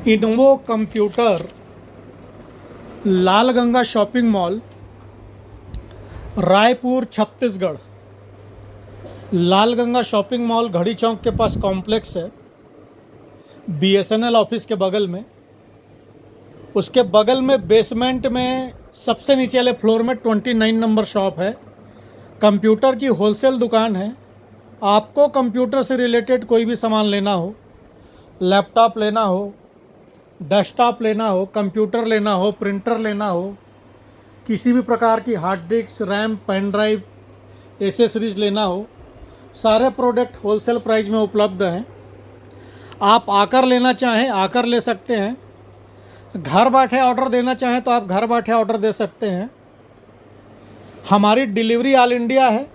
इनोवो computer लाल Ganga shopping mall Raipur Chhattisgarh. लाल Ganga shopping mall घड़ी चौक के पास complex है, बीएसएनएल ऑफिस के बगल में। उसके बगल में बेसमेंट में सबसे नीचे वाले फ्लोर में 29 नंबर शॉप है। कंप्यूटर की होलसेल दुकान है। आपको कंप्यूटर से रिलेटेड कोई भी सामान लेना हो, लैपटॉप लेना हो, डेस्कटॉप लेना हो, कंप्यूटर लेना हो, प्रिंटर लेना हो, किसी भी प्रकार की hard disk, RAM, pen drive, accessories लेना हो, सारे प्रोडक्ट होलसेल प्राइस में उपलब्ध हैं। आप आकर लेना चाहें आकर ले सकते हैं। घर बैठे ऑर्डर देना चाहें तो आप घर बैठे ऑर्डर दे सकते हैं। हमारी डिलीवरी ऑल इंडिया है।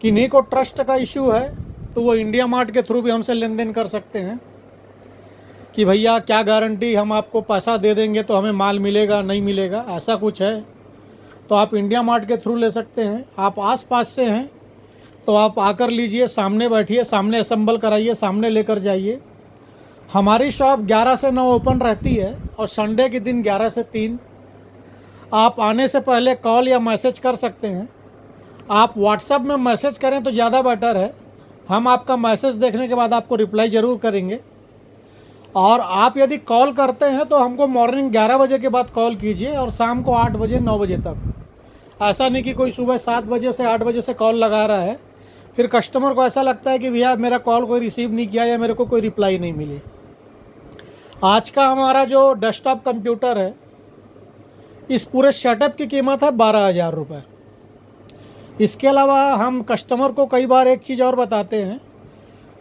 किन्हीं को ट्रस्ट का इशू है तो वो इंडिया मार्ट के थ्रू भी हमसे लेन देन कर सकते हैं कि भैया क्या गारंटी, हम आपको पैसा दे देंगे तो हमें माल मिलेगा नहीं मिलेगा, ऐसा कुछ है तो आप इंडिया मार्ट के थ्रू ले सकते हैं। आप आस पास से हैं तो आप आकर लीजिए, सामने बैठिए, सामने असेंबल कराइए, सामने लेकर जाइए। हमारी शॉप 11 से 9 ओपन रहती है और संडे के दिन 11 से 3। आप आने से पहले कॉल या मैसेज कर सकते हैं। आप व्हाट्सएप में मैसेज करें तो ज़्यादा बेटर है। हम आपका मैसेज देखने के बाद आपको रिप्लाई ज़रूर करेंगे। और आप यदि कॉल करते हैं तो हमको मॉर्निंग 11 बजे के बाद कॉल कीजिए और शाम को 8 बजे 9 बजे तक। ऐसा नहीं कि कोई सुबह 7 बजे से 8 बजे से कॉल लगा रहा है, फिर कस्टमर को ऐसा लगता है कि भैया मेरा कॉल कोई रिसीव नहीं किया या मेरे को कोई रिप्लाई नहीं मिली। आज का हमारा जो डेस्कटॉप कंप्यूटर है, इस पूरे सेटअप की कीमत है 12,000 रुपये। इसके अलावा हम कस्टमर को कई बार एक चीज़ और बताते हैं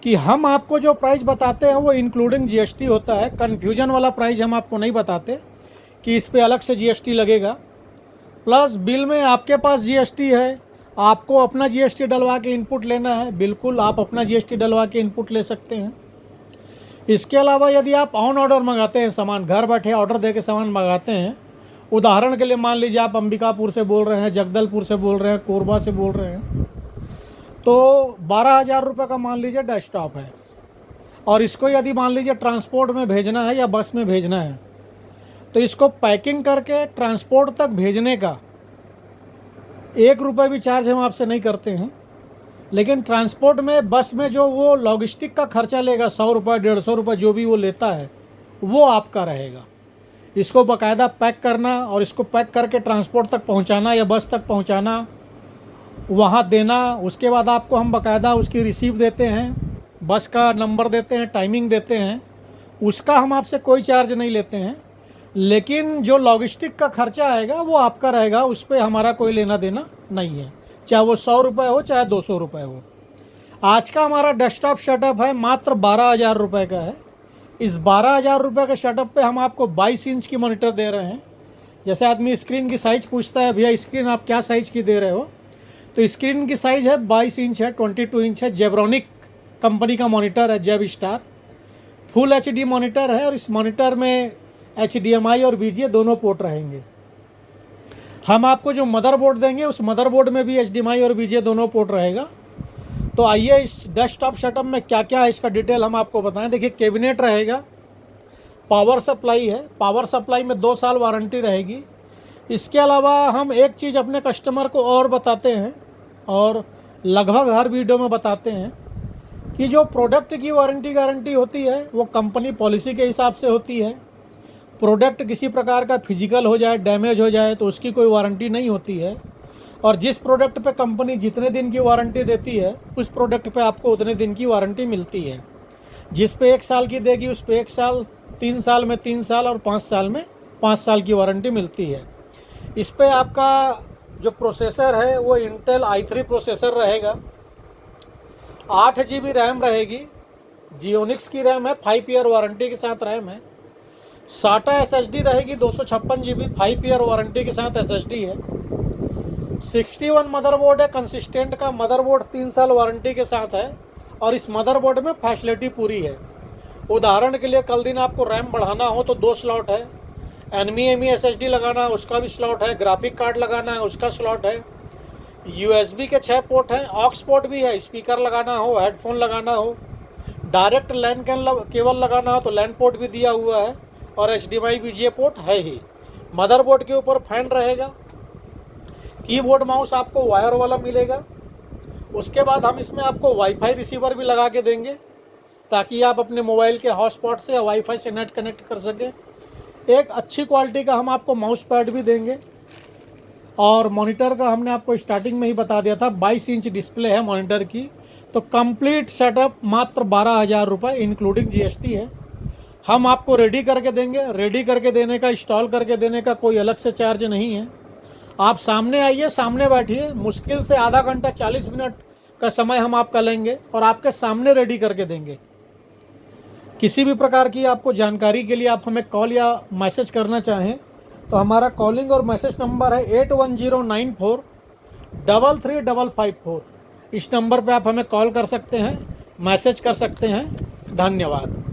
कि हम आपको जो प्राइस बताते हैं वो इंक्लूडिंग जीएसटी होता है। कन्फ्यूजन वाला प्राइस हम आपको नहीं बताते कि इस पे अलग से जीएसटी लगेगा। प्लस बिल में आपके पास जीएसटी है, आपको अपना जीएसटी डलवा के इनपुट लेना है, बिल्कुल आप अपना जीएसटी डलवा के इनपुट ले सकते हैं। इसके अलावा यदि आप ऑन ऑर्डर मंगाते हैं सामान, घर बैठे ऑर्डर दे के सामान मंगाते हैं, उदाहरण के लिए मान लीजिए आप अंबिकापुर से बोल रहे हैं, जगदलपुर से बोल रहे हैं, कोरबा से बोल रहे हैं, तो 12,000 रुपये का मान लीजिए डेस्कटॉप है। और इसको यदि मान लीजिए ट्रांसपोर्ट में भेजना है या बस में भेजना है तो इसको पैकिंग करके ट्रांसपोर्ट तक भेजने का 1 रुपये भी चार्ज हम आपसे नहीं करते हैं। लेकिन ट्रांसपोर्ट में, बस में जो वो लॉजिस्टिक का खर्चा लेगा, 100 रुपये 150 रुपये जो भी वो लेता है वो आपका रहेगा। इसको बाकायदा पैक करना और इसको पैक करके ट्रांसपोर्ट तक पहुंचाना या बस तक पहुंचाना, वहां देना, उसके बाद आपको हम बाकायदा उसकी रिसीव देते हैं, बस का नंबर देते हैं, टाइमिंग देते हैं, उसका हम आपसे कोई चार्ज नहीं लेते हैं। लेकिन जो लॉजिस्टिक का खर्चा आएगा वो आपका रहेगा, उस पर हमारा कोई लेना देना नहीं है, चाहे वो 100 रुपये हो चाहे 200 रुपये हो। आज का हमारा डेस्कटॉप सेटअप है मात्र 12,000 रुपये का है। इस 12,000 रुपये के सेटअप पे हम आपको 22 इंच की मॉनिटर दे रहे हैं। जैसे आदमी स्क्रीन की साइज़ पूछता है, भैया स्क्रीन आप क्या साइज़ की दे रहे हो, तो स्क्रीन की साइज़ है 22 इंच है, 22 इंच है। जेब्रॉनिक कंपनी का मॉनिटर है, जेब स्टार फुल एचडी मॉनिटर है। और इस मॉनिटर में HDMI और VGA दोनों पोर्ट रहेंगे। हम आपको जो मदरबोर्ड देंगे उस मदरबोर्ड में भी HDMI और VGA दोनों पोर्ट रहेगा। तो आइए इस डेस्कटॉप सेटअप में क्या क्या है इसका डिटेल हम आपको बताएं। देखिए, कैबिनेट रहेगा, पावर सप्लाई है, पावर सप्लाई में 2 साल वारंटी रहेगी। इसके अलावा हम एक चीज़ अपने कस्टमर को और बताते हैं और लगभग हर वीडियो में बताते हैं कि जो प्रोडक्ट की वारंटी गारंटी होती है वो कंपनी पॉलिसी के हिसाब से होती है। प्रोडक्ट किसी प्रकार का फिजिकल हो जाए, डैमेज हो जाए तो उसकी कोई वारंटी नहीं होती है। और जिस प्रोडक्ट पे कंपनी जितने दिन की वारंटी देती है उस प्रोडक्ट पे आपको उतने दिन की वारंटी मिलती है। जिस पे 1 साल की देगी उस पे 1 साल, 3 साल में 3 साल और 5 साल में 5 साल की वारंटी मिलती है। इस पे आपका जो प्रोसेसर है वो इंटेल i3 प्रोसेसर रहेगा, 8 GB रैम रहेगी, जियोनिक्स की रैम है, 5 ईयर वारंटी के साथ रैम है। SATA SSD रहेगी 256 GB, 5 ईयर वारंटी के साथ SSD है। 61 मदरबोर्ड है, कंसिस्टेंट का मदरबोर्ड 3 साल वारंटी के साथ है। और इस मदरबोर्ड में फैसिलिटी पूरी है। उदाहरण के लिए कल दिन आपको रैम बढ़ाना हो तो 2 स्लॉट है, NVMe SSD लगाना है उसका भी स्लॉट है, ग्राफिक कार्ड लगाना है उसका स्लॉट है, USB के 6 पोर्ट हैं, ऑक्स पोर्ट भी है, स्पीकर लगाना हो, हेडफोन लगाना हो, डायरेक्ट लैन केबल लगाना हो तो लैन पोर्ट भी दिया हुआ है और HDMI VGA पोर्ट है ही। मदरबोर्ड के ऊपर फैन रहेगा। कीबोर्ड माउस आपको वायर वाला मिलेगा। उसके बाद हम इसमें आपको वाईफाई रिसीवर भी लगा के देंगे ताकि आप अपने मोबाइल के हॉटस्पॉट से या वाईफाई से नेट कनेक्ट कर सकें। एक अच्छी क्वालिटी का हम आपको माउस पैड भी देंगे और मॉनिटर का हमने आपको स्टार्टिंग में ही बता दिया था 22 इंच डिस्प्ले है मॉनिटर की। तो कंप्लीट सेटअप मात्र 12,000 रुपये इंक्लूडिंग GST है। हम आपको रेडी करके देंगे। रेडी करके देने का, इंस्टॉल करके देने का कोई अलग से चार्ज नहीं है। आप सामने आइए, सामने बैठिए, मुश्किल से आधा घंटा 40 मिनट का समय हम आपका लेंगे और आपके सामने रेडी करके देंगे। किसी भी प्रकार की आपको जानकारी के लिए आप हमें कॉल या मैसेज करना चाहें तो हमारा कॉलिंग और मैसेज नंबर है 8109433554। इस नंबर पे आप हमें कॉल कर सकते हैं, मैसेज कर सकते हैं। धन्यवाद।